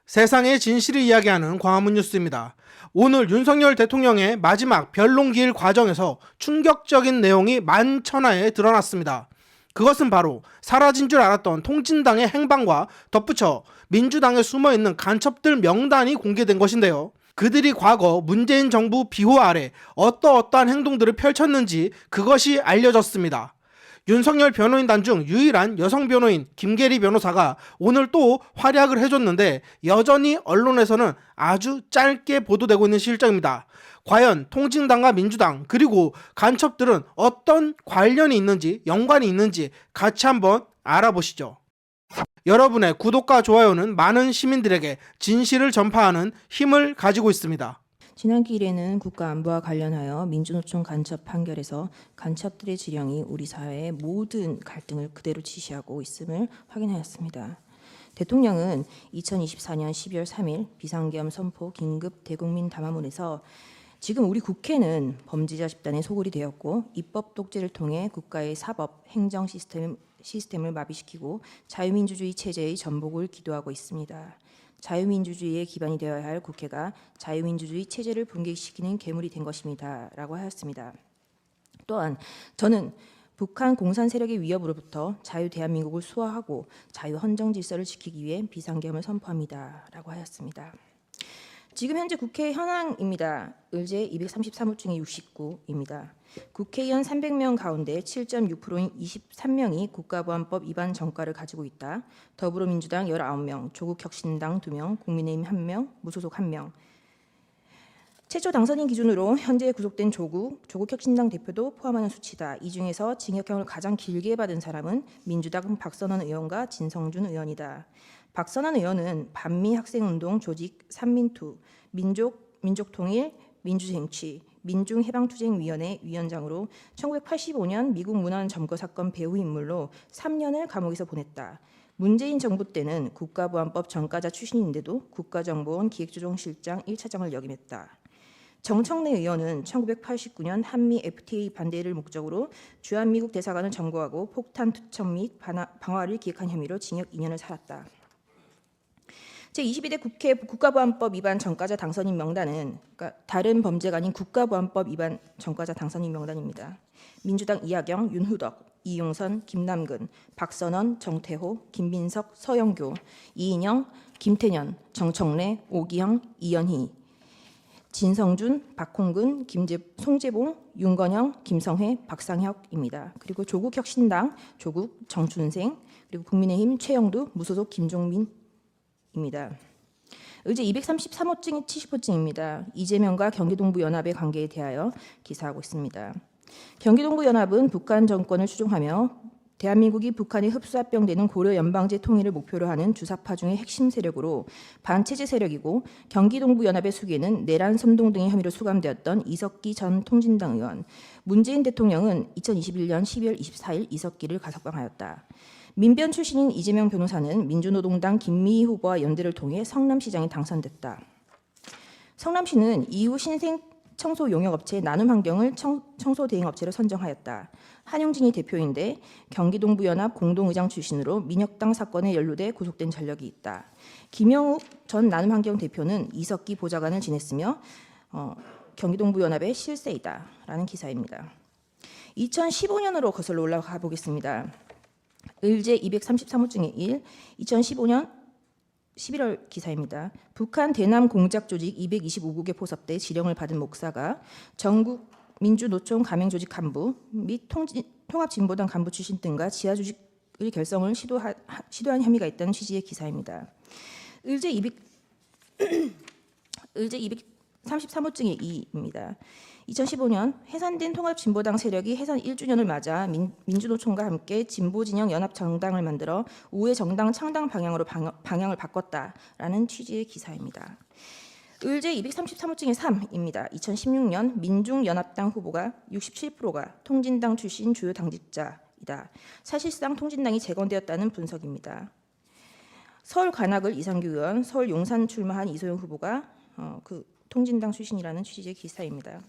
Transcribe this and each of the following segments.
세상의 진실을 이야기하는 광화문 뉴스입니다. 오늘 윤석열 대통령의 마지막 변론기일 과정에서 충격적인 내용이 만천하에 드러났습니다. 그것은 바로 사라진 줄 알았던 통진당의 행방과 덧붙여 민주당에 숨어있는 간첩들 명단이 공개된 것인데요. 그들이 과거 문재인 정부 비호 아래 어떠한 행동들을 펼쳤는지 그것이 알려졌습니다. 윤석열 변호인단 중 유일한 여성 변호인 김계리 변호사가 오늘 또 활약을 해줬는데 여전히 언론에서는 아주 짧게 보도되고 있는 실정입니다. 과연 통진당과 민주당 그리고 간첩들은 어떤 관련이 있는지 연관이 있는지 같이 한번 알아보시죠. 여러분의 구독과 좋아요는 많은 시민들에게 진실을 전파하는 힘을 가지고 있습니다. 지난 기일에는 국가안보와 관련하여 민주노총 간첩 판결에서 간첩들의 지령이 우리 사회의 모든 갈등을 그대로 지시하고 있음을 확인하였습니다. 대통령은 2024년 12월 3일 비상계엄 선포 긴급 대국민 담화문에서 지금 우리 국회는 범죄자 집단의 소굴이 되었고 입법 독재를 통해 국가의 사법, 행정 시스템을 마비시키고 자유민주주의 체제의 전복을 기도하고 있습니다. 자유민주주의의 기반이 되어야 할 국회가 자유민주주의 체제를 붕괴시키는 괴물이 된 것입니다. 라고 하였습니다. 또한 저는 북한 공산 세력의 위협으로부터 자유 대한민국을 수호하고 자유 헌정 질서를 지키기 위해 비상계엄을 선포합니다. 라고 하였습니다. 지금 현재 국회 현황입니다. 의제 233호 중에 69입니다. 국회의원 300명 가운데 7.6%인 23명이 국가보안법 위반 전과를 가지고 있다. 더불어민주당 19명, 조국혁신당 2명, 국민의힘 1명, 무소속 1명. 최초 당선인 기준으로 현재 구속된 조국혁신당 대표도 포함하는 수치다. 이 중에서 징역형을 가장 길게 받은 사람은 민주당 박선원 의원과 진성준 의원이다. 박선원 의원은 반미 학생운동 조직 삼민투, 민족통일, 민주쟁취, 민중해방투쟁위원회 위원장으로 1985년 미국 문안 점거 사건 배후 인물로 3년을 감옥에서 보냈다. 문재인 정부 때는 국가보안법 전과자 출신인데도 국가정보원 기획조정실장 1차장을 역임했다. 정청래 의원은 1989년 한미 FTA 반대를 목적으로 주한미국 대사관을 점거하고 폭탄 투척 및 방화를 기획한 혐의로 징역 2년을 살았다. 제22대 국회 국가보안법 위반 전과자 당선인 명단은 다른 범죄가 아닌 국가보안법 위반 전과자 당선인 명단입니다. 민주당 이하경, 윤후덕, 이용선, 김남근, 박선원, 정태호, 김민석, 서영교, 이인영, 김태년, 정청래, 오기형, 이연희, 진성준, 박홍근, 송재봉, 윤건영, 김성회, 박상혁입니다. 그리고 조국혁신당, 조국, 정춘생, 그리고 국민의힘 최영두, 무소속 김종민입니다. 의제 233호증이 70호증입니다. 이재명과 경기동부연합의 관계에 대하여 기사하고 있습니다. 경기동부연합은 북한 정권을 추종하며 대한민국이 북한에 흡수합병되는 고려 연방제 통일을 목표로 하는 주사파 중의 핵심 세력으로 반체제 세력이고 경기동부연합의 수계는 내란 선동 등의 혐의로 수감되었던 이석기 전 통진당 의원, 문재인 대통령은 2021년 12월 24일 이석기를 가석방하였다. 민변 출신인 이재명 변호사는 민주노동당 김미희 후보와 연대를 통해 성남시장에 당선됐다. 성남시는 이후 신생 청소 용역업체 나눔환경을 청소 대행업체로 선정하였다. 한용진이 대표인데 경기동부연합 공동의장 출신으로 민혁당 사건에 연루돼 구속된 전력이 있다. 김영욱 전 나눔환경 대표는 이석기 보좌관을 지냈으며 경기동부연합의 실세이다라는 기사입니다. 2015년으로 거슬러 올라가 보겠습니다. 의제 233호 중에 1, 2015년 11월 기사입니다. 북한 대남 공작 조직 225국에 포섭돼 지령을 받은 목사가 전국 민주노총 가맹조직 간부 및 통합진보당 간부 출신 등과 지하조직의 결성을 시도한 혐의가 있다는 취지의 기사입니다. 의제 233호증의 2입니다. 2015년 해산된 통합진보당 세력이 해산 1주년을 맞아 민주노총과 함께 진보진영 연합정당을 만들어 우회 정당 창당 방향으로 방향을 바꿨다라는 취지의 기사입니다. 의제 233호증의 3입니다. 2016년 민중연합당 후보가 67%가 통진당 출신 주요 당직자이다. 사실상 통진당이 재건되었다는 분석입니다. 서울 관악을 이상규 의원, 서울 용산 출마한 이소영 후보가 통진당 출신이라는 취지의 기사입니다.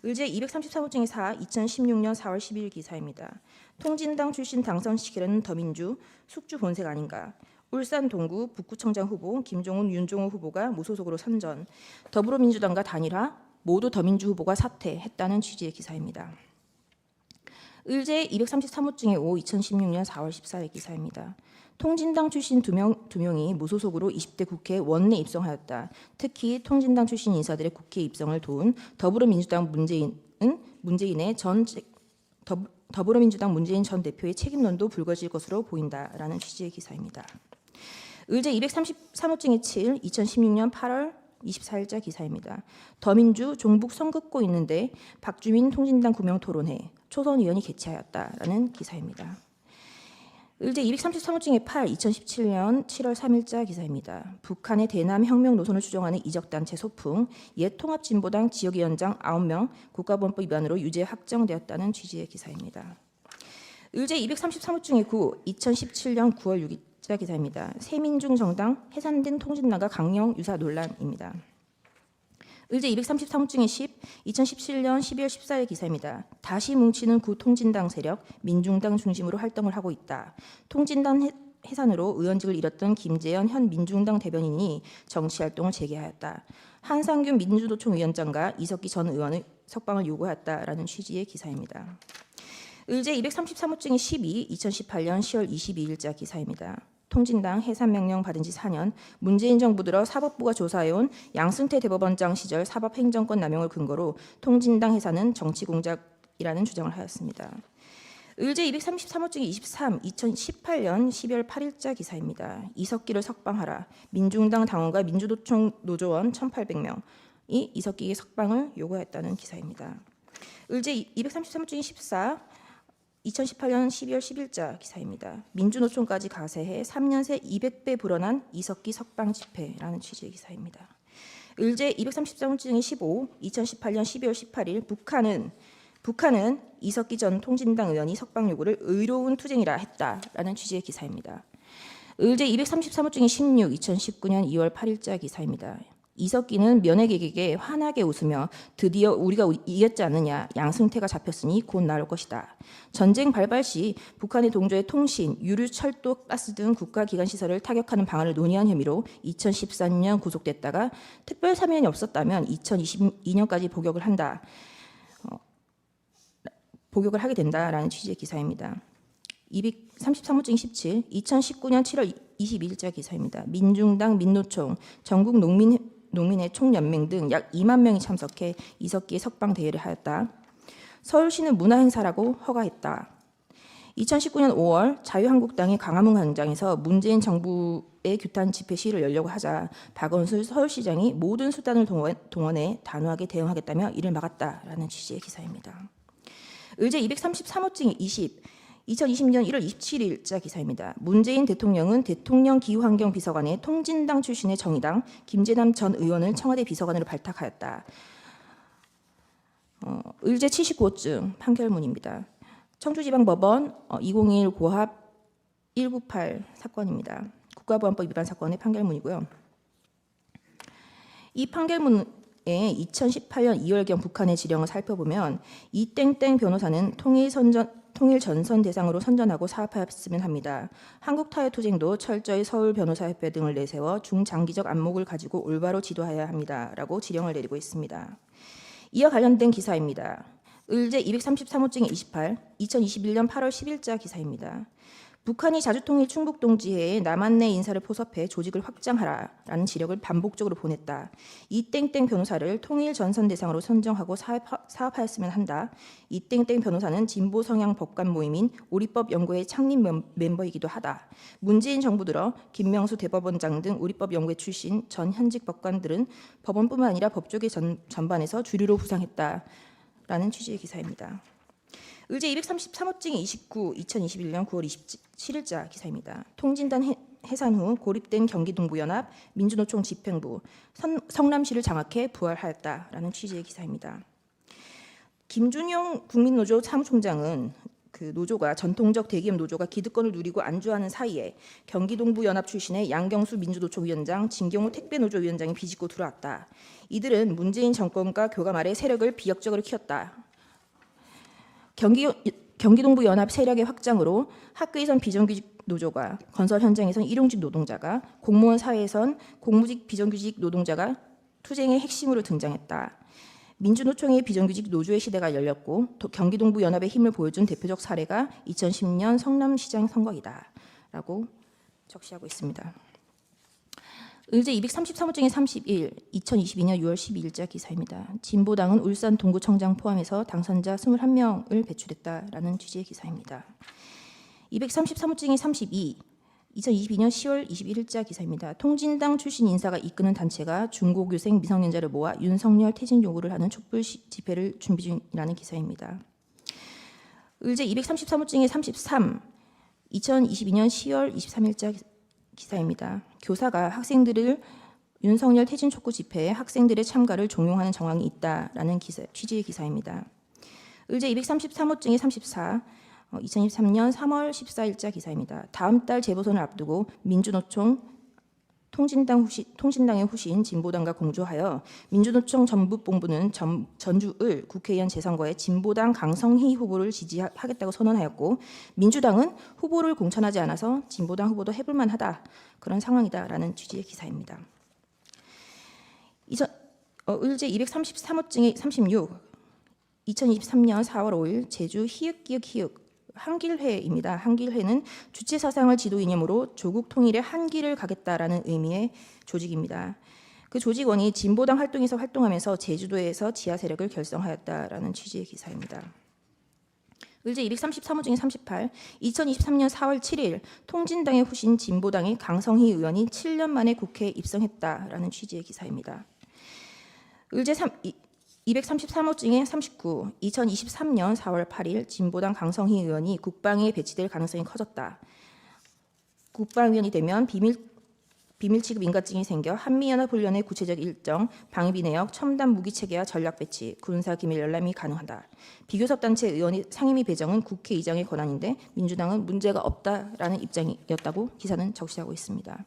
의제 233호증의 4, 2016년 4월 12일 기사입니다. 통진당 출신 당선시키려는 더민주, 숙주 본색 아닌가. 울산 동구 북구청장 후보 김종훈, 윤종호 후보가 무소속으로 선전, 더불어민주당과 단일화, 모두 더민주 후보가 사퇴했다는 취지의 기사입니다. 의제 233호증의 5 2016년 4월 14일 기사입니다. 통진당 출신 두 명이 무소속으로 20대 국회에 원내 입성하였다. 특히 통진당 출신 인사들의 국회 입성을 도운 더불어민주당 더불어민주당 문재인 전 대표의 책임론도 불거질 것으로 보인다라는 취지의 기사입니다. 의제 233호증의 7 2016년 8월 24일자 기사입니다. 더민주 종북 선긋고 있는데 박주민 통진당 구명 토론회 초선 의원이 개최하였다라는 기사입니다. 의제 233호증의 8 2017년 7월 3일자 기사입니다. 북한의 대남 혁명 노선을 추종하는 이적단체 소풍 옛 통합진보당 지역위원장 9명 국가보안법 위반으로 유죄 확정되었다는 취지의 기사입니다. 의제 233호증의 9 2017년 9월 6일자 기사입니다. 새민중정당 해산된 통진당과 강령 유사 논란입니다. 의제 233호증의 10 2017년 12월 14일 기사입니다. 다시 뭉치는 구통진당 세력 민중당 중심으로 활동을 하고 있다. 통진당 해산으로 의원직을 잃었던 김재현 현 민중당 대변인이 정치활동을 재개하였다. 한상균 민주노총 위원장과 이석기 전 의원의 석방을 요구하였다라는 취지의 기사입니다. 의제 233호증의 12 2018년 10월 22일자 기사입니다. 통진당 해산 명령 받은 지 4년, 문재인 정부 들어 사법부가 조사해온 양승태 대법원장 시절 사법행정권 남용을 근거로 통진당 해산은 정치공작이라는 주장을 하였습니다. 의제 233호증의 23 2018년 12월 8일자 기사입니다. 이석기를 석방하라. 민중당 당원과 민주노총 노조원 1,800명이 이석기의 석방을 요구했다는 기사입니다. 의제 233호증의 14 2018년 12월 10일자 기사입니다. 민주노총까지 가세해 3년 새 200배 불어난 이석기 석방 집회라는 취지의 기사입니다. 의제 233호증의 15 2018년 12월 18일 북한은 이석기 전 통진당 의원이 석방 요구를 의로운 투쟁이라 했다라는 취지의 기사입니다. 의제 233호증의 16 2019년 2월 8일자 기사입니다. 이석기는 면회객에게 환하게 웃으며 드디어 우리가 이겼지 않느냐, 양승태가 잡혔으니 곧 나올 것이다. 전쟁 발발 시 북한의 동조의 통신, 유류, 철도, 가스 등 국가기관시설을 타격하는 방안을 논의한 혐의로 2014년 구속됐다가 특별 사면이 없었다면 2022년까지 복역을 하게 된다라는 취지의 기사입니다. 233호증 17 2019년 7월 22일자 기사입니다. 민중당, 민노총, 전국 농민의 총연맹 등 약 2만 명이 참석해 이석기의 석방 대회를 하였다. 서울시는 문화행사라고 허가했다. 2019년 5월 자유한국당이 광화문 광장에서 문재인 정부의 규탄 집회 시위를 열려고 하자 박원순 서울시장이 모든 수단을 동원해 단호하게 대응하겠다며 이를 막았다라는 취지의 기사입니다. 의제 233호증 20 2020년 1월 27일자 기사입니다. 문재인 대통령은 대통령 기후환경 비서관에 통진당 출신의 정의당 김재남 전 의원을 청와대 비서관으로 발탁하였다. 의제 79호증 판결문입니다. 청주지방법원 2021 고합 198 사건입니다. 국가보안법 위반 사건의 판결문이고요. 이 판결문에 2018년 2월경 북한의 지령을 살펴보면 이땡땡 변호사는 통일 전선 대상으로 선전하고 사업하였으면 합니다. 한국타협투쟁도 철저히 서울 변호사협회 등을 내세워 중장기적 안목을 가지고 올바로 지도해야 합니다라고 지령을 내리고 있습니다. 이와 관련된 기사입니다. 의제 233호증의 28 2021년 8월 10일자 기사입니다. 북한이 자주통일 충북동지회에 남한 내 인사를 포섭해 조직을 확장하라라는 지령을 반복적으로 보냈다. 이땡땡 변호사를 통일 전선 대상으로 선정하고 사업하였으면 한다. 이땡땡 변호사는 진보 성향 법관 모임인 우리법 연구회 창립 멤버이기도 하다. 문재인 정부 들어 김명수 대법원장 등 우리법 연구회 출신 전 현직 법관들은 법원뿐만 아니라 법조계 전반에서 주류로 부상했다라는 취지의 기사입니다. 의제 233호증의 29 2021년 9월 27일자 기사입니다. 통진당 해산 후 고립된 경기동부연합 민주노총 집행부 성남시를 장악해 부활하였다라는 취지의 기사입니다. 김준용 국민노조 사무총장은 그 노조가 전통적 대기업 노조가 기득권을 누리고 안주하는 사이에 경기동부연합 출신의 양경수 민주노총 위원장, 진경호 택배노조 위원장이 비집고 들어왔다. 이들은 문재인 정권과 교감 아래 세력을 비역적으로 키웠다. 경기동부 연합 세력의 확장으로 학교에선 노조가, 건설 현장에선 일용직 노동자가, 공무원 사회에선 공무직 비정규직 노동자가 투쟁의 핵심으로 등장했다. 민주노총의 비정규직 노조의 시대가 열렸고 경기동부 연합의 힘을 보여준 대표적 사례가 2010년 성남시장 선거이다 라고 적시하고 있습니다. 의제 233호 중에 31, 2022년 6월 12일자 기사입니다. 진보당은 울산 동구청장 포함해서 당선자 21명을 배출했다라는 취지의 기사입니다. 233호 중에 32, 2022년 10월 21일자 기사입니다. 통진당 출신 인사가 이끄는 단체가 중고교생 미성년자를 모아 윤석열 퇴진 요구를 하는 촛불 집회를 준비 중이라는 기사입니다. 의제 233호 중에 33, 2022년 10월 23일자 기사입니다. 교사가 학생들을 윤석열 퇴진 촉구 집회에 학생들의 참가를 종용하는 정황이 있다라는 취지의 기사입니다. 의제 233호 중에 34, 2023년 3월 14일자 기사입니다. 다음 달 재보선을 앞두고 민주노총 통진당의 후신 진보당과 공조하여 민주노총 전북본부는 전주을 국회의원 재선거에 진보당 강성희 후보를 지지하겠다고 선언하였고 민주당은 후보를 공천하지 않아서 진보당 후보도 해볼 만하다 그런 상황이다라는 취지의 기사입니다. 의제 233호 중에 36, 2023년 4월 5일 제주 히읗 한길회입니다. 한길회는 주체 사상을 지도 이념으로 조국 통일의 한길을 가겠다라는 의미의 조직입니다. 그 조직원이 진보당 활동에서 활동하면서 제주도에서 지하 세력을 결성하였다라는 취지의 기사입니다. 의제 233호 중에 38, 2023년 4월 7일 통진당의 후신 진보당의 강성희 의원이 7년 만에 국회에 입성했다라는 취지의 기사입니다. 의제 233호 중에 39, 2023년 4월 8일 진보당 강성희 의원이 국방위에 배치될 가능성이 커졌다. 국방위원이 되면 비밀 취급 인가증이 생겨 한미연합훈련의 구체적 일정, 방위비 내역, 첨단 무기 체계와 전략 배치, 군사 기밀 열람이 가능하다. 비교섭 단체 의원의 상임위 배정은 국회의장의 권한인데 민주당은 문제가 없다라는 입장이었다고 기사는 적시하고 있습니다.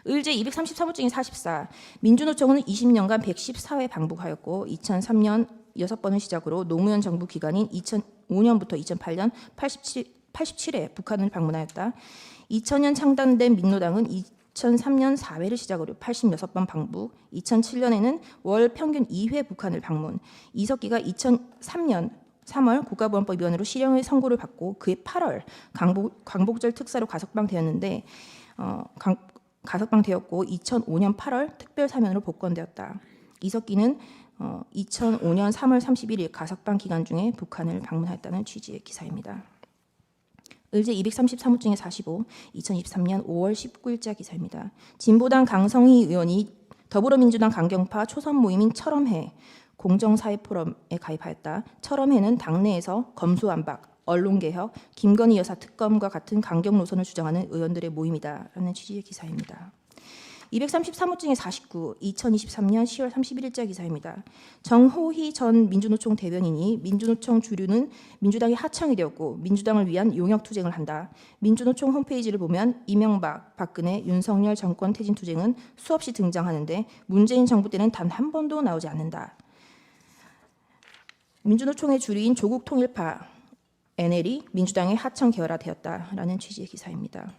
의제 233호 중에 44, 민주노총은 20년간 114회 방북하였고 2003년 6번을 시작으로 노무현 정부 기간인 2005년부터 2008년 87회 북한을 방문하였다. 2000년 창단된 민노당은 2003년 4회를 시작으로 86번 방북, 2007년에는 월 평균 2회 북한을 방문, 이석기가 2003년 3월 국가보안법 위반으로 실형의 선고를 받고 그해 8월 광복절 특사로 가석방되었는데 가석방되었고 2005년 8월 특별사면으로 복권되었다. 이석기는 2005년 3월 31일 가석방 기간 중에 북한을 방문했다는 취지의 기사입니다. 의제 233호 중에 45, 2023년 5월 19일자 기사입니다. 진보당 강성희 의원이 더불어민주당 강경파 초선 모임인 철험회 공정사회포럼에 가입하였다. 철험회는 당내에서 검수완박, 언론개혁, 김건희 여사 특검과 같은 강경 노선을 주장하는 의원들의 모임이다라는 취지의 기사입니다. 233호 중에 49, 2023년 10월 31일자 기사입니다. 정호희 전 민주노총 대변인이 민주노총 주류는 민주당의 하청이 되었고 민주당을 위한 용역 투쟁을 한다. 민주노총 홈페이지를 보면 이명박, 박근혜, 윤석열 정권 퇴진 투쟁은 수없이 등장하는데 문재인 정부 때는 단 한 번도 나오지 않는다. 민주노총의 주류인 조국 통일파 NL이 민주당의 하청 계열화되었다라는 취지의 기사입니다.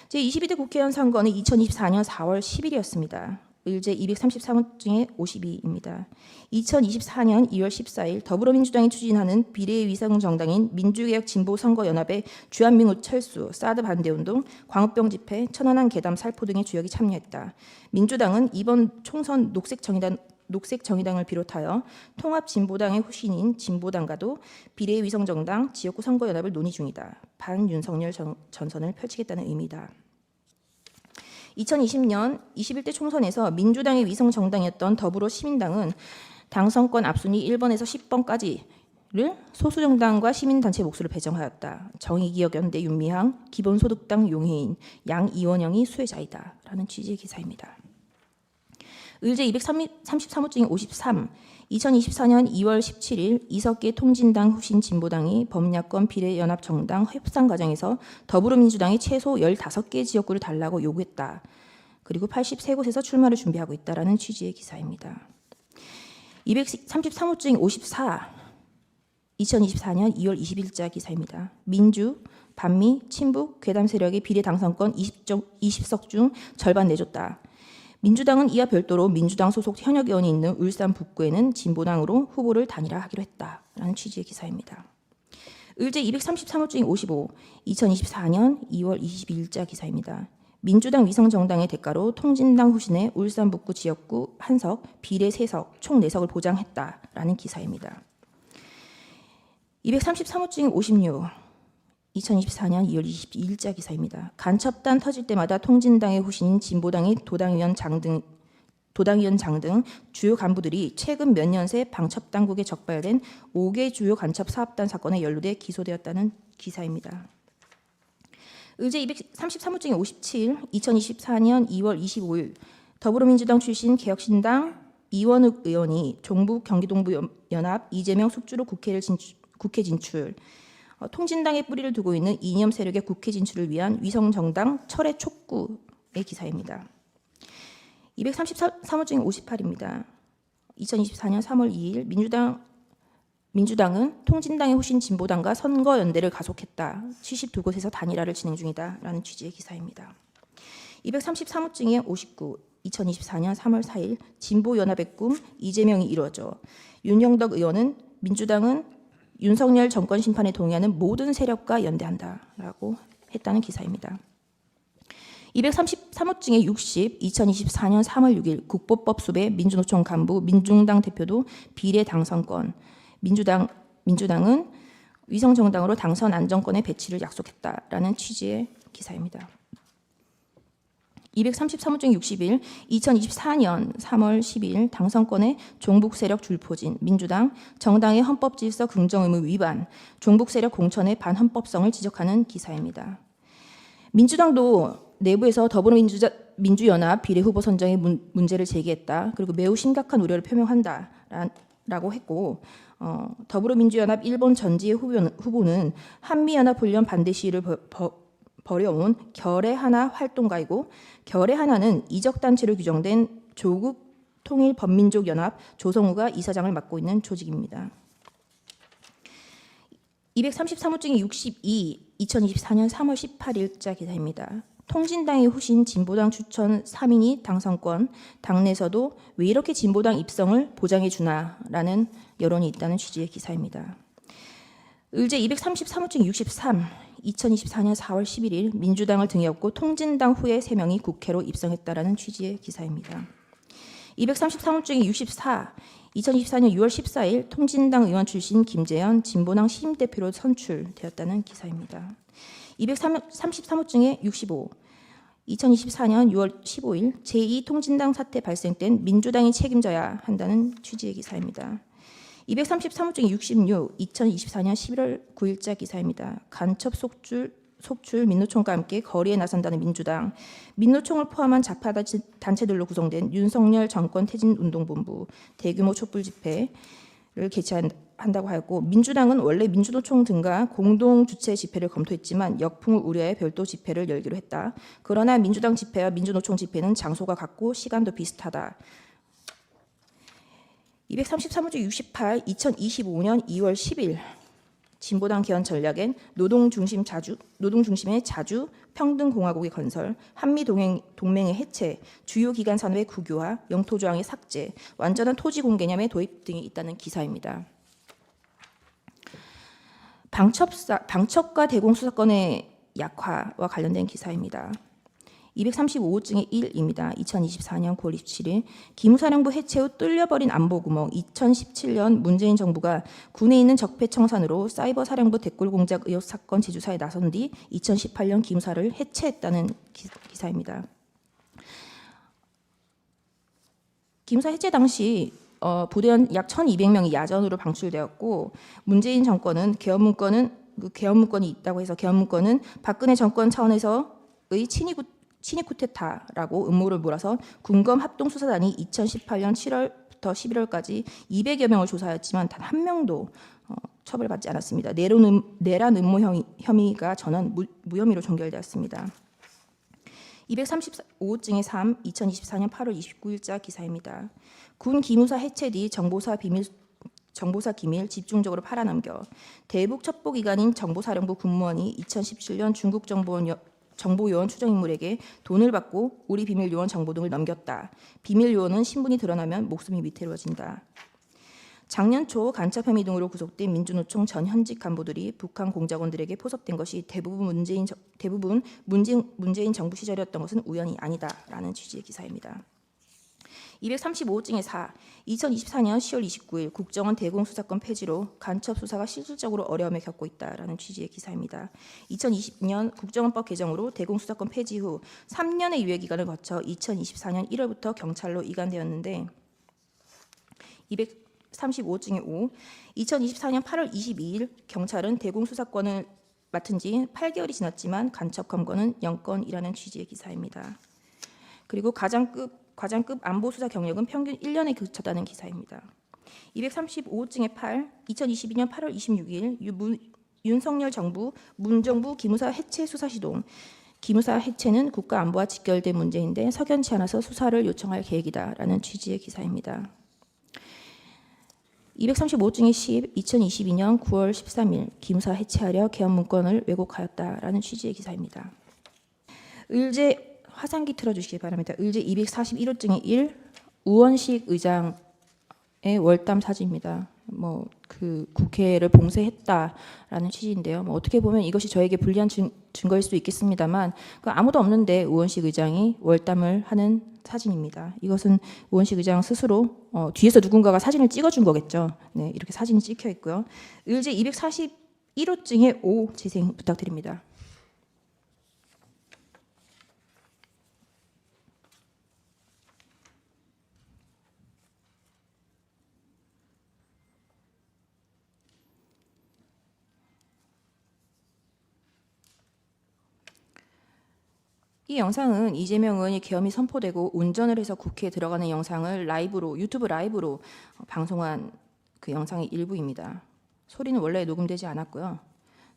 제22대 국회의원 선거는 2024년 4월 10일이었습니다. 의제 233호 중에 52입니다. 2024년 2월 14일 더불어민주당이 추진하는 비례위성 정당인 민주개혁진보선거연합의 주한미군 철수, 사드 반대운동, 광우병 집회, 천안함 계담 살포 등의 주역이 참여했다. 민주당은 이번 총선 녹색정의당을 비롯하여 통합진보당의 후신인 진보당과도 비례위성정당 지역구 선거연합을 논의 중이다. 반윤석열 전선을 펼치겠다는 의미다. 2020년 21대 총선에서 민주당의 위성정당이었던 더불어시민당은 당선권 앞순위 1번에서 10번까지를 소수정당과 시민단체 몫으로 배정하였다. 정의기억연대 윤미향, 기본소득당 용혜인, 양이원영이 수혜자이다. 라는 취지의 기사입니다. 의제 233호 중에 53, 2024년 2월 17일 이석기 통진당 후신 진보당이 범야권 비례연합정당 협상 과정에서 더불어민주당이 최소 15개 지역구를 달라고 요구했다. 그리고 83곳에서 출마를 준비하고 있다라는 취지의 기사입니다. 233호 중에 54, 2024년 2월 20일자 기사입니다. 민주, 반미, 친북, 괴담 세력의 비례 당선권 20석 중 절반 내줬다. 민주당은 이와 별도로 민주당 소속 현역 의원이 있는 울산 북구에는 진보당으로 후보를 단일화하기로 했다라는 취지의 기사입니다. 의제 233호 중에 55, 2024년 2월 22일자 기사입니다. 민주당 위성정당의 대가로 통진당 후신의 울산 북구 지역구 한석, 비례 3석, 총 4석을 보장했다라는 기사입니다. 233호 중에 56, 2024년 2월 22일자 기사입니다. 간첩단 터질 때마다 통진당의 후신인 진보당의 도당위원 장 등 주요 간부들이 최근 몇 년 새 방첩당국에 적발된 5개 주요 간첩 사업단 사건에 연루돼 기소되었다는 기사입니다. 의제 233호 중에 57, 2024년 2월 25일 더불어민주당 출신 개혁신당 이원욱 의원이 종북 경기동부 연합 이재명 숙주로 국회 진출, 통진당의 뿌리를 두고 있는 이념 세력의 국회 진출을 위한 위성정당 철회 촉구의 기사입니다. 233호 중에 58입니다. 2024년 3월 2일 민주당은 통진당의 후신 진보당과 선거연대를 가속했다. 72곳에서 단일화를 진행 중이다라는 취지의 기사입니다. 233호 중에 59, 2024년 3월 4일 진보연합의 꿈 이재명이 이루어져 윤영덕 의원은 민주당은 윤석열 정권 심판에 동의하는 모든 세력과 연대한다라고 했다는 기사입니다. 233호 중에 60, 2024년 3월 6일 국보법 수배 민주노총 간부 민중당 대표도 비례 당선권, 민주당은 위성정당으로 당선 안정권의 배치를 약속했다라는 취지의 기사입니다. 233호 중에 61, 2024년 3월 12일 당선권의 종북세력 줄포진 민주당 정당의 헌법질서 긍정의무 위반, 종북세력 공천의 반헌법성을 지적하는 기사입니다. 민주당도 내부에서 더불어민주연합 비례후보 선정의 문제를 제기했다. 그리고 매우 심각한 우려를 표명한다라고 했고, 더불어민주연합 일본 전지의 후보는 한미연합훈련 반대 시위를 벌여온 결의하나 활동가이고, 결의하나는 이적단체로 규정된 조국 통일범민족연합 조성우가 이사장을 맡고 있는 조직입니다. 233호 중에 62, 2024년 3월 18일자 기사입니다. 통진당의 후신 진보당 추천 3인이 당선권, 당내에서도 왜 이렇게 진보당 입성을 보장해 주나라는 여론이 있다는 취지의 기사입니다. 의제 233호 중에 63, 2024년 4월 11일 민주당을 등에 업고 통진당 후에 3명이 국회로 입성했다라는 취지의 기사입니다. 233호 중에 64, 2024년 6월 14일 통진당 의원 출신 김재현 진보당 신임대표로 선출되었다는 기사입니다. 233호 중에 65, 2024년 6월 15일 제2통진당 사태 발생 땐 민주당이 책임져야 한다는 취지의 기사입니다. 233호 중에 66, 2024년 11월 9일자 기사입니다. 간첩 속출 민노총과 함께 거리에 나선다는 민주당, 민노총을 포함한 좌파 단체들로 구성된 윤석열 정권 퇴진운동본부 대규모 촛불 집회를 개최한다고 하였고, 민주당은 원래 민주노총 등과 공동 주최 집회를 검토했지만 역풍을 우려해 별도 집회를 열기로 했다. 그러나 민주당 집회와 민주노총 집회는 장소가 같고 시간도 비슷하다. 233호 중 68, 2025년 2월 10일 진보당 개헌 전략엔 노동중심의 자주 평등공화국의 건설, 한미 동맹의 해체, 주요 기간 산업의 국유화, 영토조항의 삭제, 완전한 토지 공개념의 도입 등이 있다는 기사입니다. 방첩과 대공수사권의 약화와 관련된 기사입니다. 235호 중에 1입니다. 2024년 9월 27일 기무사령부 해체 후 뚫려버린 안보구멍. 2017년 문재인 정부가 군에 있는 적폐청산으로 사이버사령부 댓글공작 의혹 사건 재조사에 나선 뒤 2018년 기무사를 해체했다는 기사입니다. 기무사 해체 당시 부대원 약 1,200명이 야전으로 방출되었고, 문재인 정권은 개헌 문건이 있다고 해서 개헌 문건은 박근혜 정권 차원에서의 친위 쿠데타라고 음모를 몰아서 군검 합동수사단이 2018년 7월부터 11월까지 200여 명을 조사했지만 단 한 명도 처벌받지 않았습니다. 내란 음모 혐의가 전원 무혐의로 종결되었습니다. 235호 중에 3, 2024년 8월 29일자 기사입니다. 군 기무사 해체 뒤 정보사 기밀 집중적으로 팔아넘겨 대북 첩보기관인 정보사령부 군무원이 2017년 중국 정보요원 추정인물에게 돈을 받고 우리 비밀요원 정보 등을 넘겼다. 비밀요원은 신분이 드러나면 목숨이 위태로워진다. 작년 초 간첩 혐의 등으로 구속된 민주노총 전 현직 간부들이 북한 공작원들에게 포섭된 것이 대부분 문재인 정부 시절이었던 것은 우연이 아니다라는 취지의 기사입니다. 235호증의 4. 2024년 10월 29일 국정원 대공수사권 폐지로 간첩 수사가 실질적으로 어려움을 겪고 있다라는 취지의 기사입니다. 2020년 국정원법 개정으로 대공수사권 폐지 후 3년의 유예 기간을 거쳐 2024년 1월부터 경찰로 이관되었는데 235호증의 5. 2024년 8월 22일 경찰은 대공수사권을 맡은 지 8개월이 지났지만 간첩 검거는 0건이라는 취지의 기사입니다. 그리고 과장급 안보수사 경력은 평균 1년에 그쳤다는 기사입니다. 235호증의 8, 2022년 8월 26일 윤석열 정부 문정부 기무사 해체 수사 시동. 기무사 해체는 국가안보와 직결된 문제인데 석연치 않아서 수사를 요청할 계획이다라는 취지의 기사입니다. 235호증의 10, 2022년 9월 13일 기무사 해체하려 개헌 문건을 왜곡하였다라는 취지의 기사입니다. 의제 화상기 틀어주시기 바랍니다. 의제 241호증의 1, 우원식 의장의 월담 사진입니다. 그 국회를 봉쇄했다라는 취지인데요. 어떻게 보면 이것이 저에게 불리한 증거일 수도 있겠습니다만 아무도 없는데 우원식 의장이 월담을 하는 사진입니다. 이것은 우원식 의장 스스로 뒤에서 누군가가 사진을 찍어준 거겠죠. 네, 이렇게 사진이 찍혀 있고요. 의제 241호증의 5 재생 부탁드립니다. 이 영상은 이재명 의원이 계엄이 선포되고 운전을 해서 국회에 들어가는 영상을 유튜브 라이브로 방송한 그 영상의 일부입니다. 소리는 원래 녹음되지 않았고요.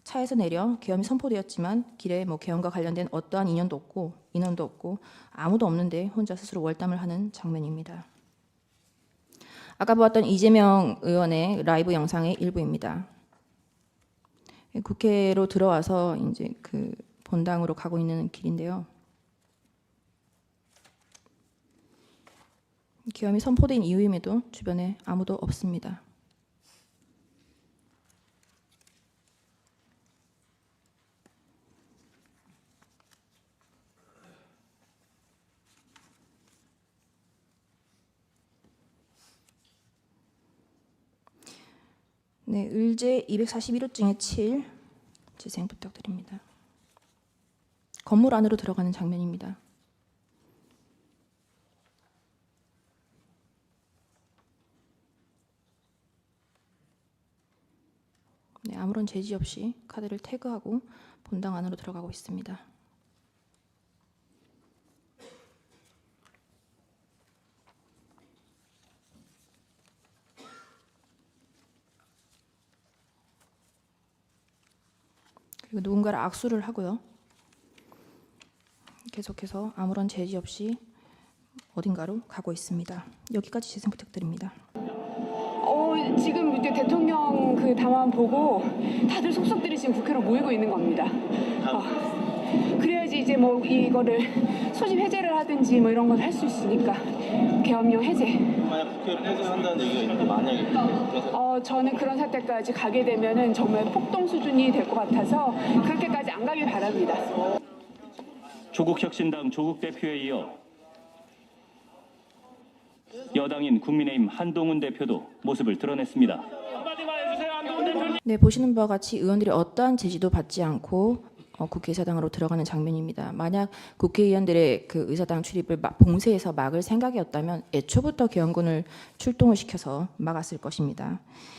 차에서 내려 계엄이 선포되었지만 길에 계엄과 관련된 어떠한 인원도 없고 아무도 없는데 혼자 스스로 월담을 하는 장면입니다. 아까 보았던 이재명 의원의 라이브 영상의 일부입니다. 국회로 들어와서 이제 그 본당으로 가고 있는 길인데요. 계엄이 선포된 이후임에도 주변에 아무도 없습니다. 네, 의제 241호증의 7 재생 부탁드립니다. 건물 안으로 들어가는 장면입니다. 네, 아무런 제지 없이 카드를 태그하고 본당 안으로 들어가고 있습니다. 그리고 누군가를 악수를 하고요. 계속해서 아무런 제지 없이 어딘가로 가고 있습니다. 여기까지 재생 부탁드립니다. 지금 이제 대통령 그 담화 보고 다들 속속들이 지금 국회로 모이고 있는 겁니다. 그래야지 이제 이거를 소집 해제를 하든지 이런 걸 할 수 있으니까 계엄령 해제. 만약 국회를 폐쇄한다는 얘기가 있는데 만약에 저는 그런 사태까지 가게 되면은 정말 폭동 수준이 될 것 같아서 그렇게까지 안 가길 바랍니다. 조국혁신당 조국 대표에 이어 여당인 국민의힘 한동훈 대표도 모습을 드러냈습니다. 네, 보시는 바와 같이 의원들이 어떠한 제지도 받지 않고 국회의사당으로 들어가는 장면입니다. 만약 국회의원들의 그 의사당 출입을 봉쇄해서 막을 생각이었다면 애초부터 계엄군을 출동을 시켜서 막았을 것입니다.